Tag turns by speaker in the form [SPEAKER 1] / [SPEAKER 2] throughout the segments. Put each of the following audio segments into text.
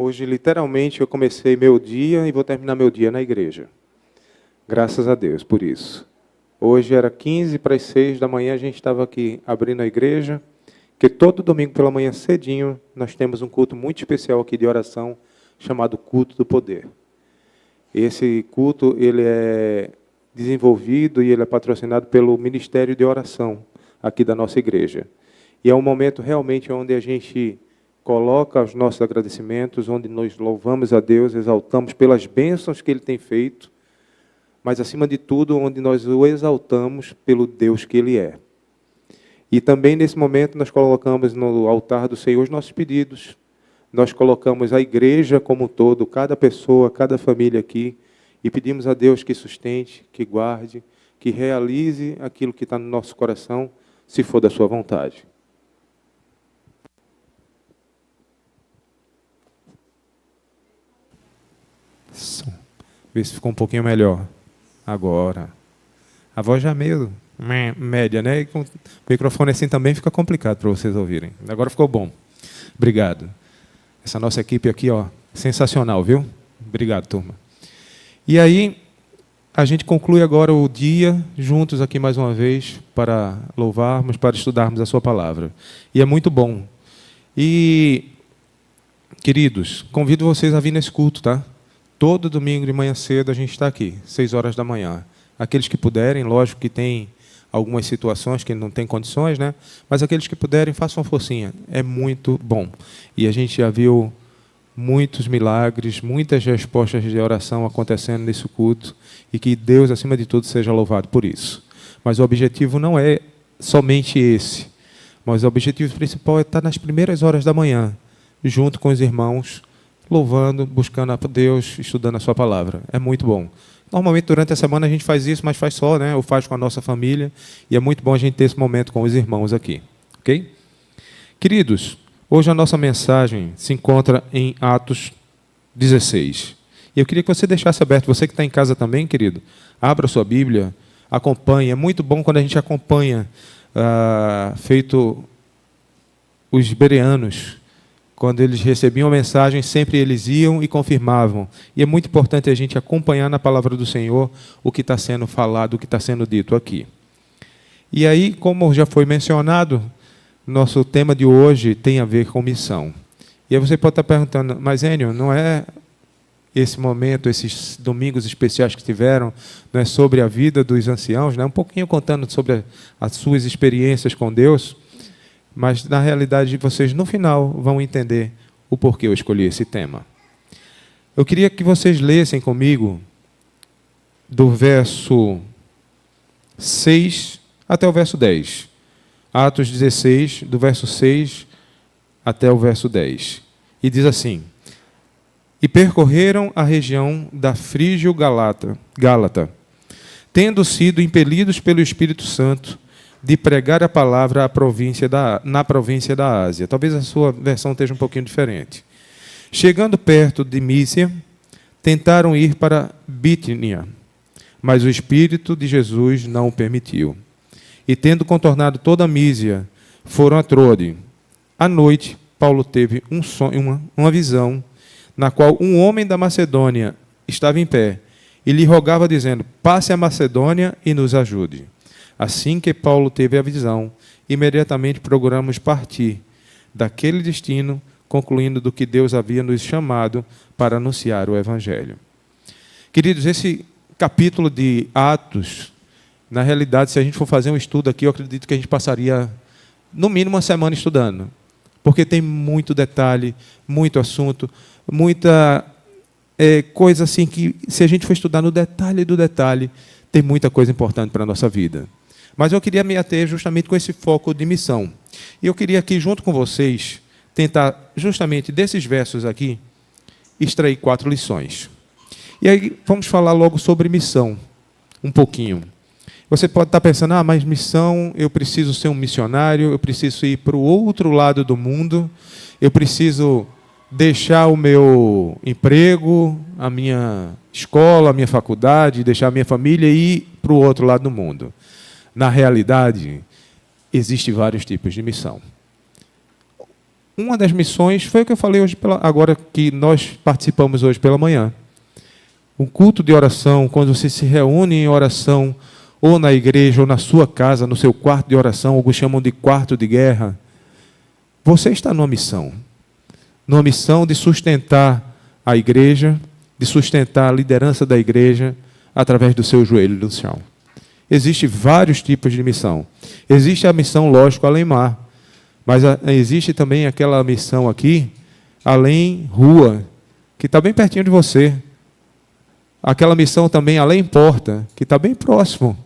[SPEAKER 1] Hoje, literalmente, eu comecei meu dia e vou terminar meu dia na igreja. Graças a Deus por isso. Hoje era 15 para as 6 da manhã, a gente estava aqui abrindo a igreja, que todo domingo pela manhã cedinho nós temos um culto muito especial aqui de oração, chamado Culto do Poder. Esse culto ele é desenvolvido e ele é patrocinado pelo Ministério de Oração aqui da nossa igreja. E é um momento realmente onde a gente coloca os nossos agradecimentos, onde nós louvamos a Deus, exaltamos pelas bênçãos que Ele tem feito, mas, acima de tudo, onde nós o exaltamos pelo Deus que Ele é. E também, nesse momento, nós colocamos no altar do Senhor os nossos pedidos, nós colocamos a igreja como um todo, cada pessoa, cada família aqui, e pedimos a Deus que sustente, que guarde, que realize aquilo que está no nosso coração, se for da sua vontade. Vê se ficou um pouquinho melhor. Agora. A voz já é meio média, né? E com o microfone assim também fica complicado para vocês ouvirem. Agora ficou bom. Obrigado. Essa nossa equipe aqui, ó, sensacional, viu? Obrigado, turma. E aí, a gente conclui agora o dia juntos aqui mais uma vez para louvarmos, para estudarmos a sua palavra. E é muito bom. E, queridos, convido vocês a vir nesse culto, tá? Todo domingo de manhã cedo a gente está aqui, 6 horas da manhã. Aqueles que puderem, lógico que tem algumas situações que não tem condições, né? Mas aqueles que puderem, façam uma forcinha. É muito bom. E a gente já viu muitos milagres, muitas respostas de oração acontecendo nesse culto, e que Deus, acima de tudo, seja louvado por isso. Mas o objetivo não é somente esse, mas o objetivo principal é estar nas primeiras horas da manhã, junto com os irmãos, louvando, buscando a Deus, estudando a sua palavra. É muito bom. Normalmente, durante a semana, a gente faz isso, mas faz só, né? Ou faz com a nossa família, e é muito bom a gente ter esse momento com os irmãos aqui. Ok? Queridos, hoje a nossa mensagem se encontra em Atos 16. E eu queria que você deixasse aberto, você que está em casa também, querido, abra a sua Bíblia, acompanhe. É muito bom quando a gente acompanha, feito os bereanos, quando eles recebiam a mensagem, sempre eles iam e confirmavam. E é muito importante a gente acompanhar na palavra do Senhor o que está sendo falado, o que está sendo dito aqui. E aí, como já foi mencionado, nosso tema de hoje tem a ver com missão. E aí você pode estar perguntando, mas Enio, não é esse momento, esses domingos especiais que tiveram, não é sobre a vida dos anciãos, né? Um pouquinho contando sobre as suas experiências com Deus, mas, na realidade, vocês, no final, vão entender o porquê eu escolhi esse tema. Eu queria que vocês lessem comigo do verso 6 até o verso 10. Atos 16, do verso 6 até o verso 10. E diz assim: E percorreram a região da Frígio-Gálata, tendo sido impelidos pelo Espírito Santo, de pregar a palavra na província da Ásia. Talvez a sua versão esteja um pouquinho diferente. Chegando perto de Mísia, tentaram ir para Bitínia, mas o Espírito de Jesus não o permitiu. E, tendo contornado toda a Mísia, foram a Trode. À noite, Paulo teve um sonho, uma visão, na qual um homem da Macedônia estava em pé e lhe rogava, dizendo: passe a Macedônia e nos ajude. Assim que Paulo teve a visão, imediatamente procuramos partir daquele destino, concluindo do que Deus havia nos chamado para anunciar o Evangelho. Queridos, esse capítulo de Atos, na realidade, se a gente for fazer um estudo aqui, eu acredito que a gente passaria, no mínimo, uma semana estudando, porque tem muito detalhe, muito assunto, muita coisa assim que, se a gente for estudar no detalhe do detalhe, tem muita coisa importante para a nossa vida. Mas eu queria me ater justamente com esse foco de missão. E eu queria aqui, junto com vocês, tentar, justamente desses versos aqui, extrair 4 lições. E aí vamos falar logo sobre missão, um pouquinho. Você pode estar pensando, mas missão, eu preciso ser um missionário, eu preciso ir para o outro lado do mundo, eu preciso deixar o meu emprego, a minha escola, a minha faculdade, deixar a minha família e ir para o outro lado do mundo. Na realidade, existem vários tipos de missão. uma das missões foi o que eu falei hoje, agora que nós participamos hoje pela manhã. Um culto de oração, quando você se reúne em oração, ou na igreja, ou na sua casa, no seu quarto de oração, alguns chamam de quarto de guerra, você está numa missão de sustentar a igreja, de sustentar a liderança da igreja através do seu joelho no chão. Existem vários tipos de missão. Existe a missão, lógico, além mar, mas existe também aquela missão aqui, além rua, que está bem pertinho de você. Aquela missão também além porta, que está bem próximo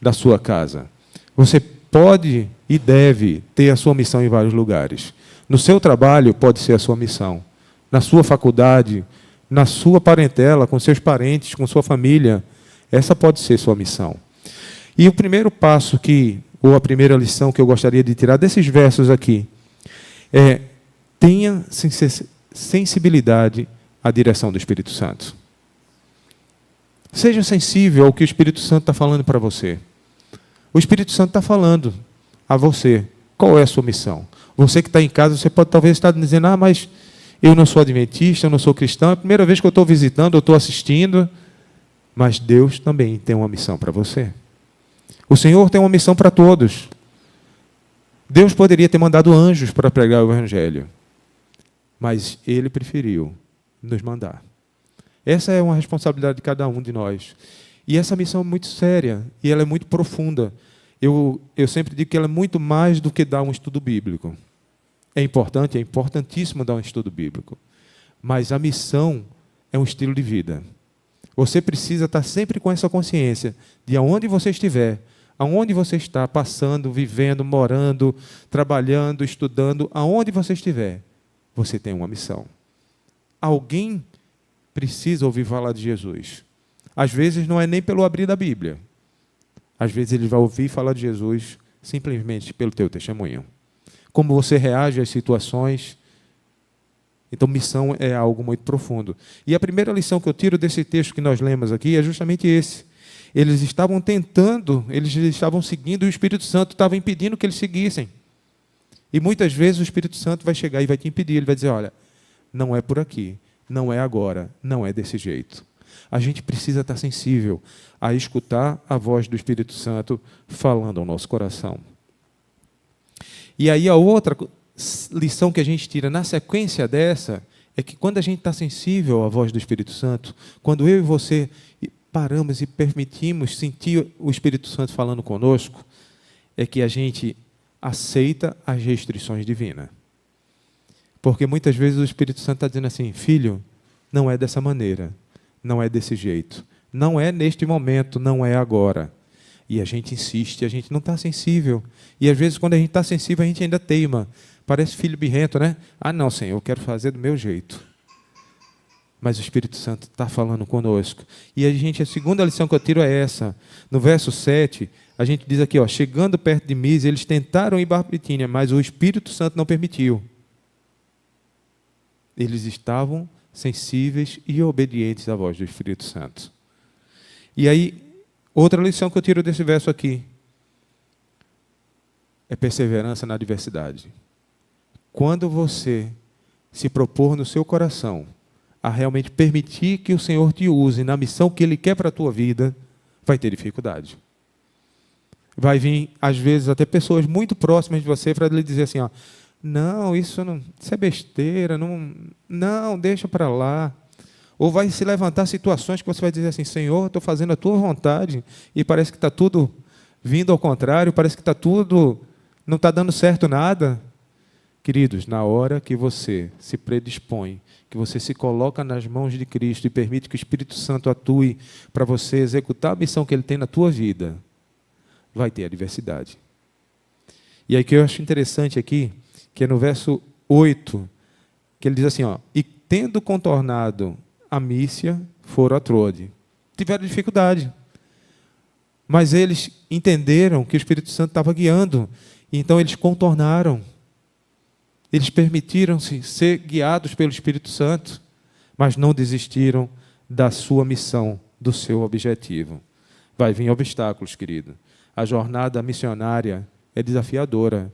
[SPEAKER 1] da sua casa. Você pode e deve ter a sua missão em vários lugares. No seu trabalho pode ser a sua missão. Na sua faculdade, na sua parentela, com seus parentes, com sua família, essa pode ser sua missão. E o primeiro passo ou a primeira lição que eu gostaria de tirar desses versos aqui, é: tenha sensibilidade à direção do Espírito Santo. Seja sensível ao que o Espírito Santo está falando para você. O Espírito Santo está falando a você qual é a sua missão. Você que está em casa, você pode talvez estar dizendo: mas eu não sou adventista, eu não sou cristão, é a primeira vez que eu estou visitando, eu estou assistindo. Mas Deus também tem uma missão para você. O Senhor tem uma missão para todos. Deus poderia ter mandado anjos para pregar o Evangelho, mas Ele preferiu nos mandar. Essa é uma responsabilidade de cada um de nós. E essa missão é muito séria e ela é muito profunda. Eu sempre digo que ela é muito mais do que dar um estudo bíblico. É importante, é importantíssimo dar um estudo bíblico. Mas a missão é um estilo de vida. Você precisa estar sempre com essa consciência de aonde você estiver, aonde você está passando, vivendo, morando, trabalhando, estudando, aonde você estiver, você tem uma missão. Alguém precisa ouvir falar de Jesus. Às vezes não é nem pelo abrir da Bíblia. Às vezes ele vai ouvir falar de Jesus simplesmente pelo teu testemunho. Como você reage às situações. Então, missão é algo muito profundo. E a primeira lição que eu tiro desse texto que nós lemos aqui é justamente esse. Eles estavam tentando, eles estavam seguindo, e o Espírito Santo estava impedindo que eles seguissem. E muitas vezes o Espírito Santo vai chegar e vai te impedir. Ele vai dizer: olha, não é por aqui, não é agora, não é desse jeito. A gente precisa estar sensível a escutar a voz do Espírito Santo falando ao nosso coração. E aí a outra lição que a gente tira na sequência dessa é que quando a gente está sensível à voz do Espírito Santo, quando eu e você paramos e permitimos sentir o Espírito Santo falando conosco, é que a gente aceita as restrições divinas. Porque muitas vezes o Espírito Santo está dizendo assim: filho, não é dessa maneira, não é desse jeito, não é neste momento, não é agora. E a gente insiste, a gente não está sensível. E às vezes quando a gente está sensível, a gente ainda teima. Parece filho birrento, né? Ah, não, Senhor, eu quero fazer do meu jeito. Mas o Espírito Santo está falando conosco. E a segunda lição que eu tiro é essa. No verso 7, a gente diz aqui: chegando perto de Mise, eles tentaram ir para Bitínia, mas o Espírito Santo não permitiu. Eles estavam sensíveis e obedientes à voz do Espírito Santo. E aí, outra lição que eu tiro desse verso aqui é perseverança na adversidade. Quando você se propor no seu coração a realmente permitir que o Senhor te use na missão que Ele quer para a tua vida, vai ter dificuldade. Vai vir, às vezes, até pessoas muito próximas de você para lhe dizer assim: não, isso é besteira, não, deixa para lá. Ou vai se levantar situações que você vai dizer assim: Senhor, estou fazendo a tua vontade, e parece que está tudo vindo ao contrário, parece que está tudo, não está dando certo nada. Queridos, na hora que você se predispõe, que você se coloca nas mãos de Cristo e permite que o Espírito Santo atue para você executar a missão que Ele tem na tua vida, vai ter adversidade. E aí que eu acho interessante aqui, que é no verso 8, que ele diz assim: e tendo contornado a Mísia, foram a Troade. Tiveram dificuldade. Mas eles entenderam que o Espírito Santo estava guiando, e então eles contornaram. Eles permitiram-se ser guiados pelo Espírito Santo, mas não desistiram da sua missão, do seu objetivo. Vai vir obstáculos, querido. A jornada missionária é desafiadora.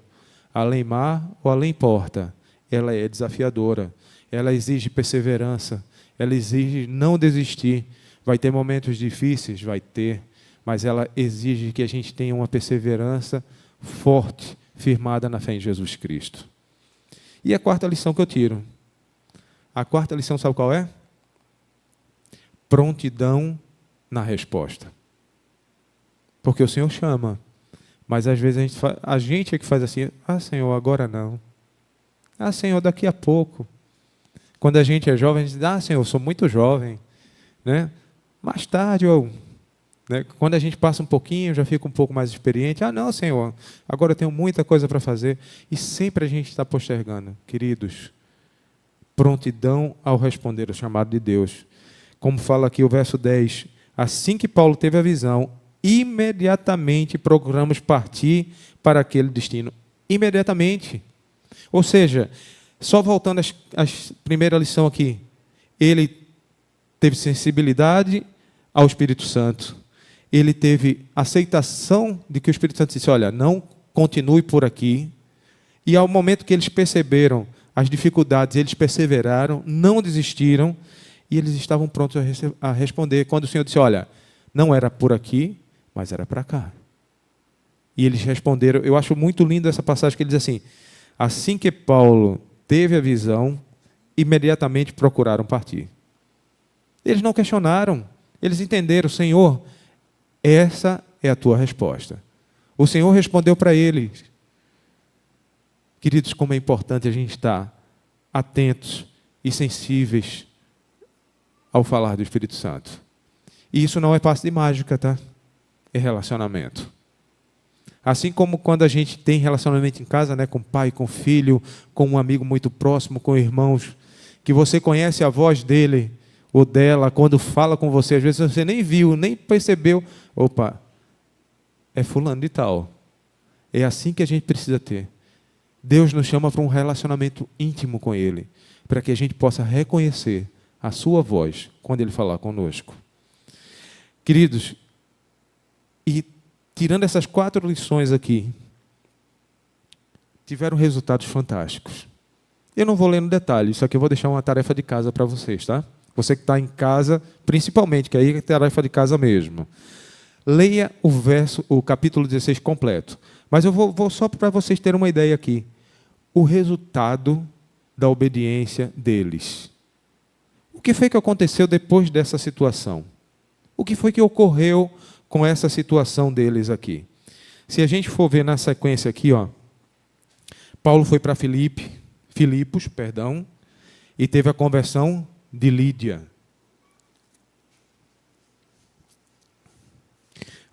[SPEAKER 1] Além mar ou além porta, ela é desafiadora, ela exige perseverança, ela exige não desistir. Vai ter momentos difíceis, vai ter, mas ela exige que a gente tenha uma perseverança forte, firmada na fé em Jesus Cristo. E a quarta lição que eu tiro? A quarta lição, sabe qual é? Prontidão na resposta. Porque o Senhor chama, mas às vezes a gente é que faz assim, Senhor, agora não. Senhor, daqui a pouco. Quando a gente é jovem, a gente diz, Senhor, eu sou muito jovem. Né? Mais tarde, né? Quando a gente passa um pouquinho, já fica um pouco mais experiente. Não, Senhor, agora eu tenho muita coisa para fazer. E sempre a gente está postergando. Queridos, prontidão ao responder o chamado de Deus. Como fala aqui o verso 10, assim que Paulo teve a visão, imediatamente procuramos partir para aquele destino. Imediatamente. Ou seja, só voltando à primeira lição aqui, ele teve sensibilidade ao Espírito Santo. Ele teve aceitação de que o Espírito Santo disse, olha, não continue por aqui. E ao momento que eles perceberam as dificuldades, eles perseveraram, não desistiram, e eles estavam prontos a responder. Quando o Senhor disse, olha, não era por aqui, mas era para cá. E eles responderam. Eu acho muito lindo essa passagem que ele diz assim que Paulo teve a visão, imediatamente procuraram partir. Eles não questionaram, eles entenderam, Senhor, essa é a tua resposta. O Senhor respondeu para eles. Queridos, como é importante a gente estar atentos e sensíveis ao falar do Espírito Santo. E isso não é passe de mágica, tá? É relacionamento. Assim como quando a gente tem relacionamento em casa, né, com pai, com filho, com um amigo muito próximo, com irmãos, que você conhece a voz dele ou dela, quando fala com você, às vezes você nem viu, nem percebeu. Opa, é fulano de tal. É assim que a gente precisa ter. Deus nos chama para um relacionamento íntimo com Ele, para que a gente possa reconhecer a sua voz quando Ele falar conosco. Queridos, e tirando essas 4 lições aqui, tiveram resultados fantásticos. Eu não vou ler no detalhe, isso aqui eu vou deixar uma tarefa de casa para vocês, tá? Você que está em casa, principalmente, que aí é tarefa de casa mesmo. Leia o capítulo 16 completo. Mas eu vou só para vocês terem uma ideia aqui. O resultado da obediência deles. O que foi que aconteceu depois dessa situação? O que foi que ocorreu com essa situação deles aqui? Se a gente for ver na sequência aqui, Paulo foi para Filipos, e teve a conversão de Lídia.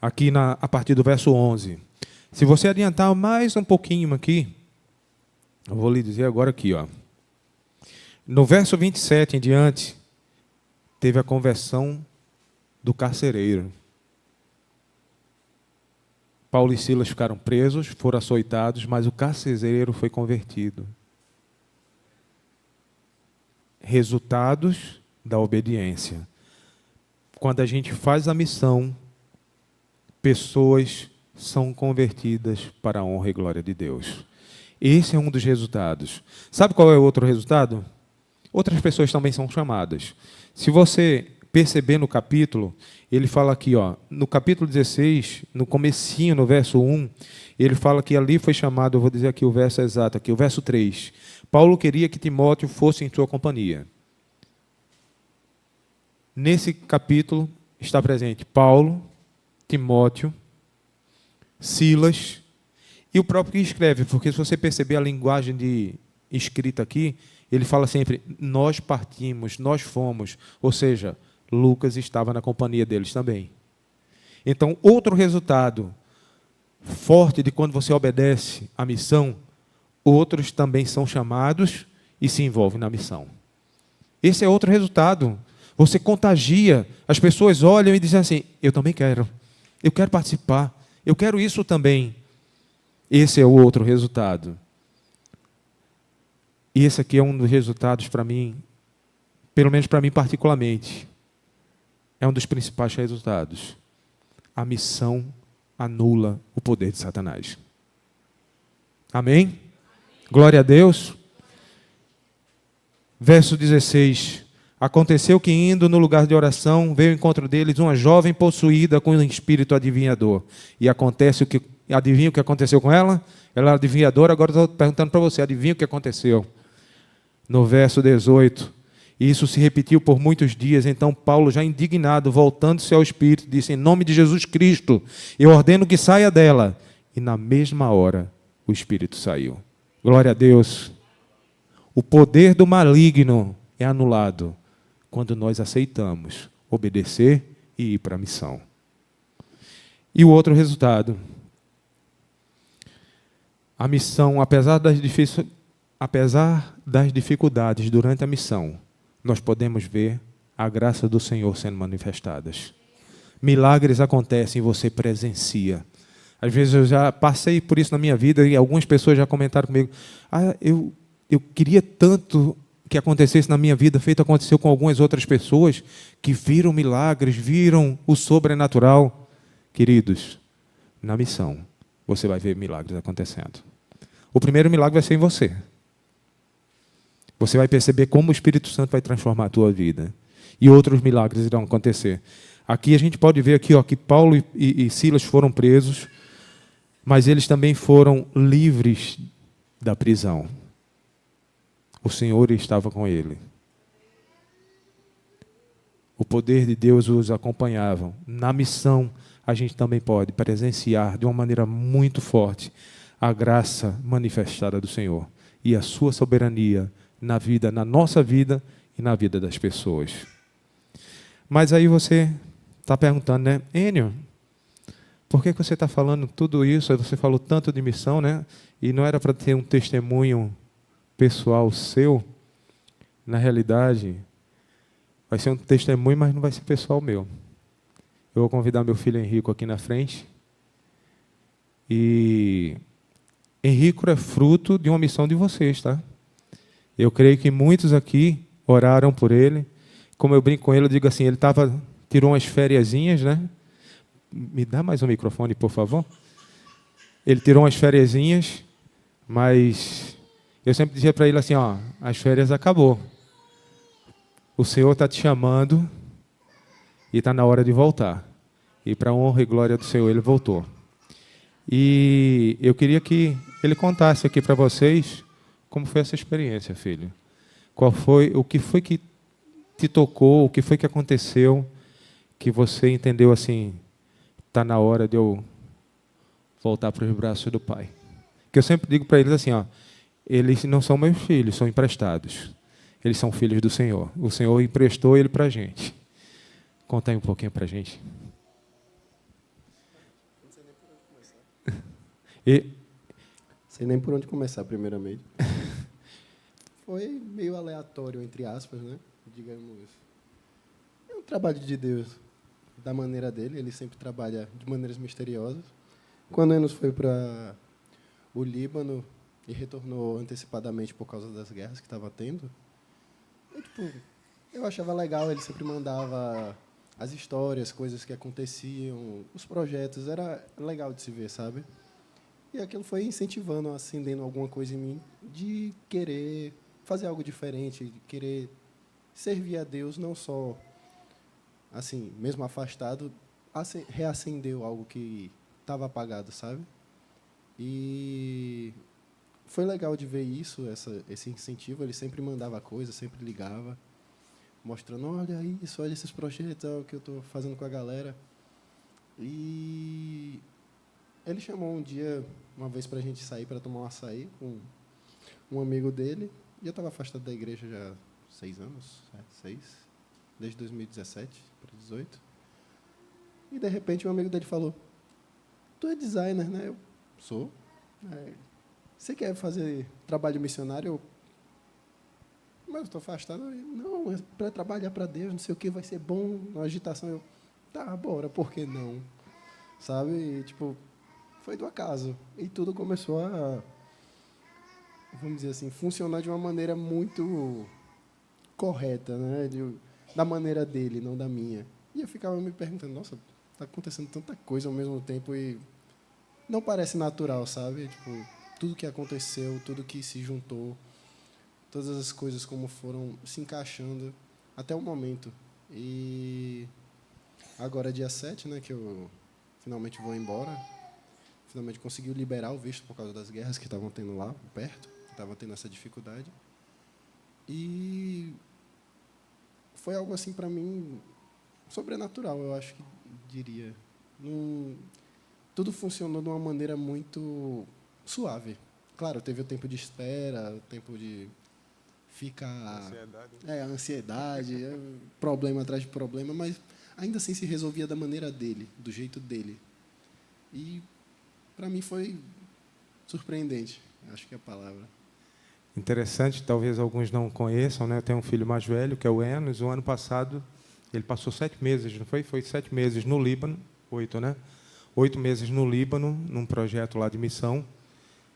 [SPEAKER 1] Aqui a partir do verso 11. Se você adiantar mais um pouquinho aqui, eu vou lhe dizer agora aqui, no verso 27 em diante, teve a conversão do carcereiro. Paulo e Silas ficaram presos, foram açoitados, mas o carcereiro foi convertido. Resultados da obediência. Quando a gente faz a missão, pessoas são convertidas para a honra e glória de Deus. Esse é um dos resultados. Sabe qual é o outro resultado? Outras pessoas também são chamadas. Se você perceber no capítulo, ele fala aqui, no capítulo 16, no comecinho, no verso 1, ele fala que ali foi chamado, eu vou dizer aqui o verso exato, aqui, o verso 3. Paulo queria que Timóteo fosse em sua companhia. Nesse capítulo está presente Paulo, Timóteo, Silas e o próprio que escreve, porque se você perceber a linguagem de escrita aqui, ele fala sempre, nós partimos, nós fomos, ou seja, Lucas estava na companhia deles também. Então, outro resultado forte de quando você obedece à missão, outros também são chamados e se envolvem na missão. Esse é outro resultado. Você contagia, as pessoas olham e dizem assim, eu também quero, eu quero participar, eu quero isso também. Esse é o outro resultado. E esse aqui é um dos resultados para mim, pelo menos para mim particularmente, é um dos principais resultados. A missão anula o poder de Satanás. Amém? Glória a Deus. Verso 16. Aconteceu que, indo no lugar de oração, veio ao encontro deles uma jovem possuída com um espírito adivinhador. E adivinha o que aconteceu com ela? Ela era adivinhadora, agora estou perguntando para você, adivinha o que aconteceu? No verso 18. E isso se repetiu por muitos dias. Então Paulo, já indignado, voltando-se ao espírito, disse: em nome de Jesus Cristo, eu ordeno que saia dela. E na mesma hora, o espírito saiu. Glória a Deus. O poder do maligno é anulado quando nós aceitamos obedecer e ir para a missão. E o outro resultado. A missão, apesar das dificuldades durante a missão, nós podemos ver a graça do Senhor sendo manifestadas. Milagres acontecem e você presencia. Às vezes eu já passei por isso na minha vida e algumas pessoas já comentaram comigo: eu queria tanto que acontecesse na minha vida, feito aconteceu com algumas outras pessoas que viram milagres, viram o sobrenatural. Queridos, na missão, você vai ver milagres acontecendo. O primeiro milagre vai ser em você. Você vai perceber como o Espírito Santo vai transformar a tua vida. E outros milagres irão acontecer. Aqui a gente pode ver aqui, que Paulo e Silas foram presos, mas eles também foram livres da prisão. O Senhor estava com ele. O poder de Deus os acompanhava. Na missão, a gente também pode presenciar de uma maneira muito forte a graça manifestada do Senhor e a sua soberania na nossa vida e na vida das pessoas. Mas aí você está perguntando, né? Enio, por que você está falando tudo isso? Você falou tanto de missão, né? E não era para ter um testemunho pessoal seu? Na realidade, vai ser um testemunho, mas não vai ser pessoal meu. Eu vou convidar meu filho Henrico aqui na frente. E Henrico é fruto de uma missão de vocês, tá? Eu creio que muitos aqui oraram por ele. Como eu brinco com ele, eu digo assim, ele tirou umas fériasinhas, né? Me dá mais um microfone, por favor. Ele tirou umas fériasinhas, mas eu sempre dizia para ele assim, as férias acabou. O Senhor está te chamando e está na hora de voltar. E para a honra e glória do Senhor, ele voltou. E eu queria que ele contasse aqui para vocês como foi essa experiência, filho. O que foi que te tocou, o que foi que aconteceu, que você entendeu assim, está na hora de eu voltar para os braços do Pai. Que eu sempre digo para eles assim, eles não são meus filhos, são emprestados. Eles são filhos do Senhor. O Senhor emprestou ele para a gente. Conta aí um pouquinho para a gente.
[SPEAKER 2] Sei nem por onde começar, primeiramente. Foi meio aleatório, entre aspas, né? Digamos. É um trabalho de Deus, da maneira dele. Ele sempre trabalha de maneiras misteriosas. Quando Enos foi para o Líbano e retornou antecipadamente por causa das guerras que estava tendo, eu achava legal. Ele sempre mandava as histórias, coisas que aconteciam, os projetos. Era legal de se ver, sabe? E aquilo foi incentivando, acendendo alguma coisa em mim de querer fazer algo diferente, de querer servir a Deus, não só, assim, mesmo afastado, reacendeu algo que estava apagado, sabe? E foi legal de ver isso, esse incentivo. Ele sempre mandava coisa, sempre ligava, mostrando, olha isso, olha esses projetos, olha o que eu estou fazendo com a galera. E ele chamou uma vez para a gente sair para tomar um açaí com um amigo dele. E eu estava afastado da igreja já há 6 anos, desde 2017 para 2018. E, de repente, um amigo dele falou, tu é designer, né? Eu sou. Você quer fazer trabalho missionário? Mas eu estou afastado. Não, é para trabalhar para Deus, não sei o que, vai ser bom, uma agitação. Eu, tá, bora, por que não? Sabe? E, foi do acaso. E tudo começou a, vamos dizer assim, funcionar de uma maneira muito correta, né? Da maneira dele, não da minha. E eu ficava me perguntando, nossa, está acontecendo tanta coisa ao mesmo tempo e não parece natural, sabe? Tudo que aconteceu, tudo que se juntou. todas as coisas como foram se encaixando até o momento. E agora é dia 7, né, que eu finalmente vou embora. Finalmente conseguiu liberar o visto por causa das guerras que estavam tendo lá perto, que estavam tendo essa dificuldade. E foi algo assim para mim sobrenatural, eu acho que diria. Tudo funcionou de uma maneira muito suave. Claro, teve o tempo de espera, o tempo de ficar... ansiedade, problema atrás de problema, mas ainda assim se resolvia da maneira dele, do jeito dele. E, para mim, foi surpreendente, acho que é a palavra.
[SPEAKER 1] Interessante, talvez alguns não conheçam, né? Eu tenho um filho mais velho, que é o Enos. O ano passado, ele passou 7 meses, não foi? Foi 7 meses no Líbano, 8, né? 8 meses no Líbano, num projeto lá de missão.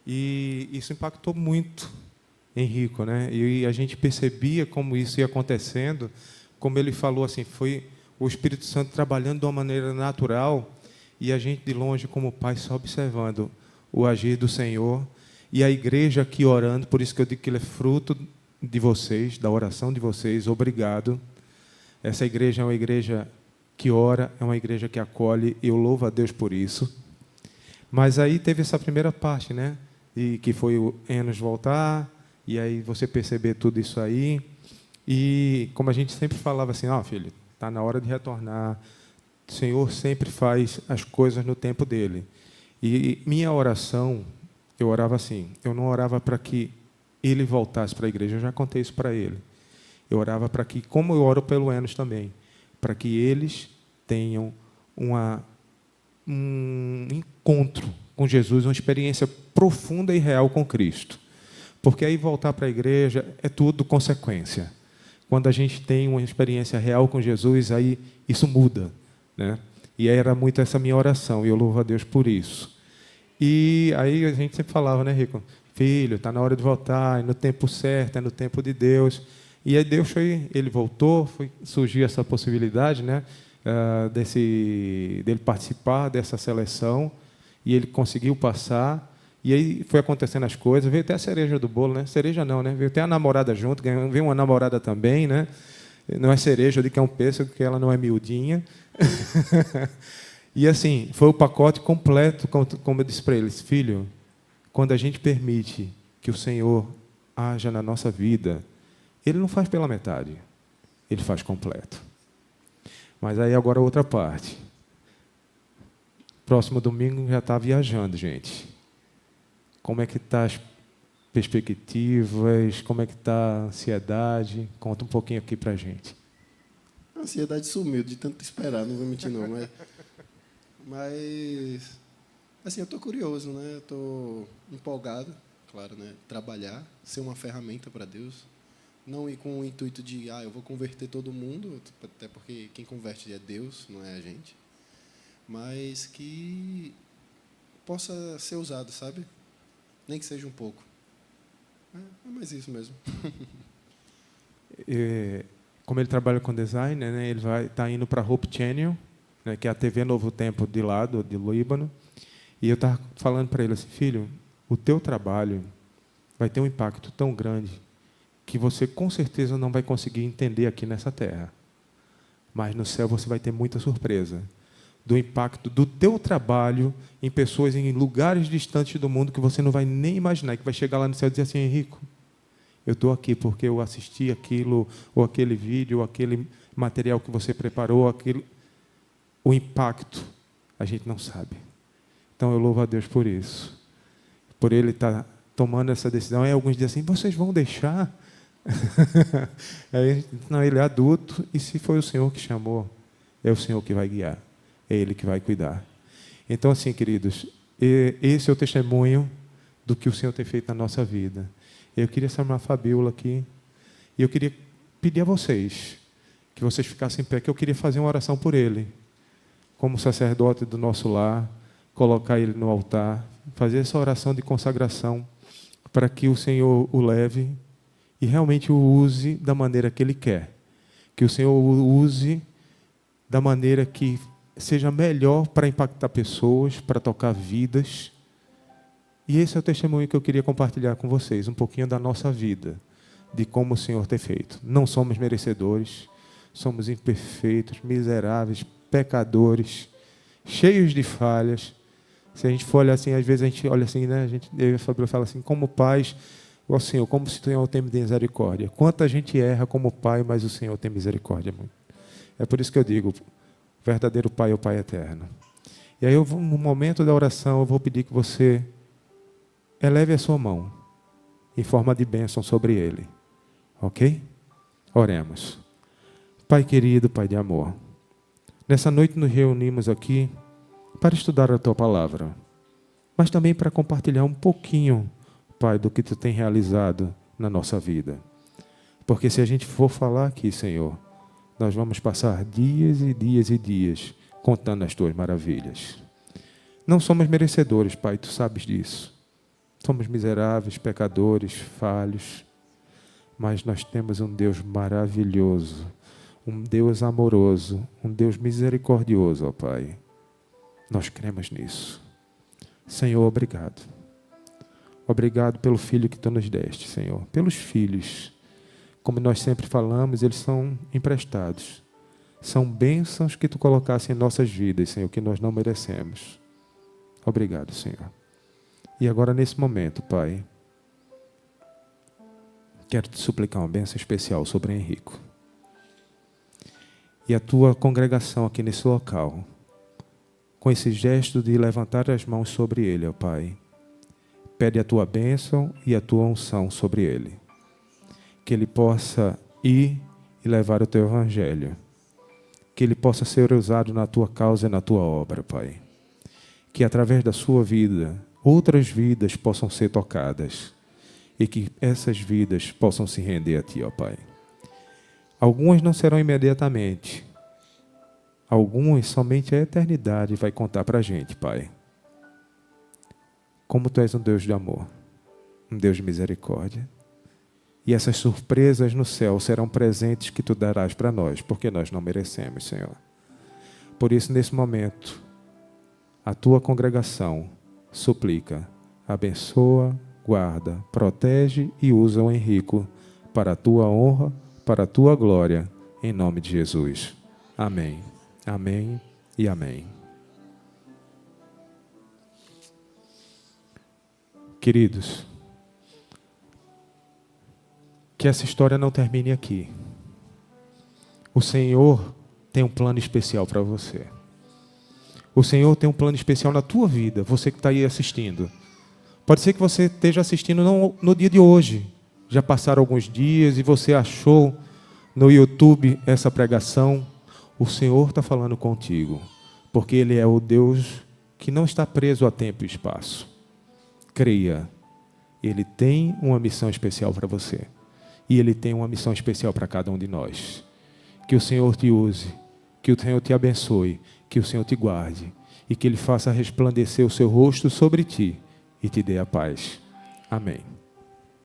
[SPEAKER 1] E isso impactou muito Henrico, né? E a gente percebia como isso ia acontecendo, como ele falou assim, foi o Espírito Santo trabalhando de uma maneira natural e a gente de longe como pai só observando o agir do Senhor e a igreja aqui orando. Por isso que eu digo que ele é fruto de vocês, da oração de vocês. Obrigado. Essa igreja é uma igreja que ora, é uma igreja que acolhe, e eu louvo a Deus por isso. Mas aí teve essa primeira parte, né? E que foi o Enos voltar, e aí você perceber tudo isso aí. E como a gente sempre falava assim, filho, está na hora de retornar. O Senhor sempre faz as coisas no tempo dele. E minha oração, eu orava assim, eu não orava para que ele voltasse para a igreja, eu já contei isso para ele. Eu orava para que, como eu oro pelo Enos também, para que eles tenham um encontro com Jesus, uma experiência profunda e real com Cristo. Porque aí voltar para a igreja é tudo consequência. Quando a gente tem uma experiência real com Jesus, aí isso muda, né? E era muito essa minha oração, e eu louvo a Deus por isso. E aí a gente sempre falava, né, Rico? Filho, está na hora de voltar, é no tempo certo, é no tempo de Deus. E aí Deus ele voltou, surgiu essa possibilidade, né, dele participar dessa seleção, e ele conseguiu passar. E aí foi acontecendo as coisas, veio até a cereja do bolo, né? Cereja não, né? Veio até a namorada junto, veio uma namorada também, né? Não é cereja, eu digo que é um pêssego, porque ela não é miudinha. E assim, foi o pacote completo, como eu disse para eles, filho, quando a gente permite que o Senhor haja na nossa vida, Ele não faz pela metade, Ele faz completo. Mas aí agora outra parte. Próximo domingo já está viajando, gente. Como é que está as perspectivas? Como é que está a ansiedade? Conta um pouquinho aqui para a gente.
[SPEAKER 2] A ansiedade sumiu de tanto esperar, não vou mentir não, mas assim, eu estou curioso, né? Eu estou empolgado, claro, né? Trabalhar, ser uma ferramenta para Deus, não ir com o intuito de eu vou converter todo mundo, até porque quem converte é Deus, não é a gente, mas que possa ser usado, sabe? Nem que seja um pouco. É mais isso mesmo.
[SPEAKER 1] Como ele trabalha com design, né, ele vai estar indo para a Hope Channel, né, que é a TV Novo Tempo de lá, do Líbano. E eu estava falando para ele assim, filho, o teu trabalho vai ter um impacto tão grande que você, com certeza, não vai conseguir entender aqui nessa terra. Mas no céu você vai ter muita surpresa do impacto do teu trabalho em pessoas em lugares distantes do mundo que você não vai nem imaginar, que vai chegar lá no céu e dizer assim, Henrico, eu estou aqui porque eu assisti aquilo, ou aquele vídeo, ou aquele material que você preparou, o impacto, a gente não sabe. Então, eu louvo a Deus por isso. Por Ele estar tomando essa decisão. E alguns dizem assim, vocês vão deixar? Não, Ele é adulto, e se foi o Senhor que chamou, é o Senhor que vai guiar. É Ele que vai cuidar. Então, assim, queridos, esse é o testemunho do que o Senhor tem feito na nossa vida. Eu queria chamar a Fabíola aqui, e eu queria pedir a vocês, que vocês ficassem em pé, que eu queria fazer uma oração por ele, como sacerdote do nosso lar, colocar ele no altar, fazer essa oração de consagração, para que o Senhor o leve e realmente o use da maneira que Ele quer. Que o Senhor o use da maneira que seja melhor para impactar pessoas, para tocar vidas. E esse é o testemunho que eu queria compartilhar com vocês, um pouquinho da nossa vida. de como o Senhor tem feito. Não somos merecedores, somos imperfeitos, miseráveis, pecadores, cheios de falhas. Se a gente for olhar assim, às vezes a gente olha assim, né? Eu e a Fabíola fala assim, como pais, ó Senhor, como se o Senhor tem misericórdia. Quanta gente erra como pai, mas o Senhor tem misericórdia. É por isso que eu digo, o verdadeiro Pai é o Pai eterno. E aí, no momento da oração, eu vou pedir que você eleve a sua mão em forma de bênção sobre ele. Ok? Oremos. Pai querido, Pai de amor, nessa noite nos reunimos aqui para estudar a Tua Palavra, mas também para compartilhar um pouquinho, Pai, do que Tu tem realizado na nossa vida. Porque se a gente for falar aqui, Senhor, nós vamos passar dias e dias e dias contando as Tuas maravilhas. Não somos merecedores, Pai, Tu sabes disso. Somos miseráveis, pecadores, falhos, mas nós temos um Deus maravilhoso, um Deus amoroso, um Deus misericordioso, ó Pai. Nós cremos nisso. Senhor, obrigado. Obrigado pelo filho que Tu nos deste, Senhor. Pelos filhos, como nós sempre falamos, eles são emprestados. São bênçãos que Tu colocaste em nossas vidas, Senhor, que nós não merecemos. Obrigado, Senhor. E agora, nesse momento, Pai, quero Te suplicar uma bênção especial sobre Henrico. E a Tua congregação aqui nesse local, com esse gesto de levantar as mãos sobre ele, ó Pai, pede a Tua bênção e a Tua unção sobre ele. Que ele possa ir e levar o Teu evangelho. Que ele possa ser usado na Tua causa e na Tua obra, Pai. Que através da sua vida, outras vidas possam ser tocadas. E que essas vidas possam se render a Ti, ó Pai. Algumas não serão imediatamente. Algumas somente a eternidade vai contar para a gente, Pai. Como Tu és um Deus de amor, um Deus de misericórdia. E essas surpresas no céu serão presentes que Tu darás para nós, porque nós não merecemos, Senhor. Por isso, nesse momento, a Tua congregação suplica, abençoa, guarda, protege e usa o Henrico para a Tua honra, para a Tua glória, em nome de Jesus. Amém. Amém e amém. Queridos, que essa história não termine aqui. O Senhor tem um plano especial para você. O Senhor tem um plano especial na tua vida, você que está aí assistindo. Pode ser que você esteja assistindo no dia de hoje. Já passaram alguns dias e você achou no YouTube essa pregação. O Senhor está falando contigo, porque Ele é o Deus que não está preso a tempo e espaço. Creia, Ele tem uma missão especial para você. E Ele tem uma missão especial para cada um de nós. Que o Senhor te use, que o Senhor te abençoe, que o Senhor te guarde e que Ele faça resplandecer o seu rosto sobre ti e te dê a paz. Amém.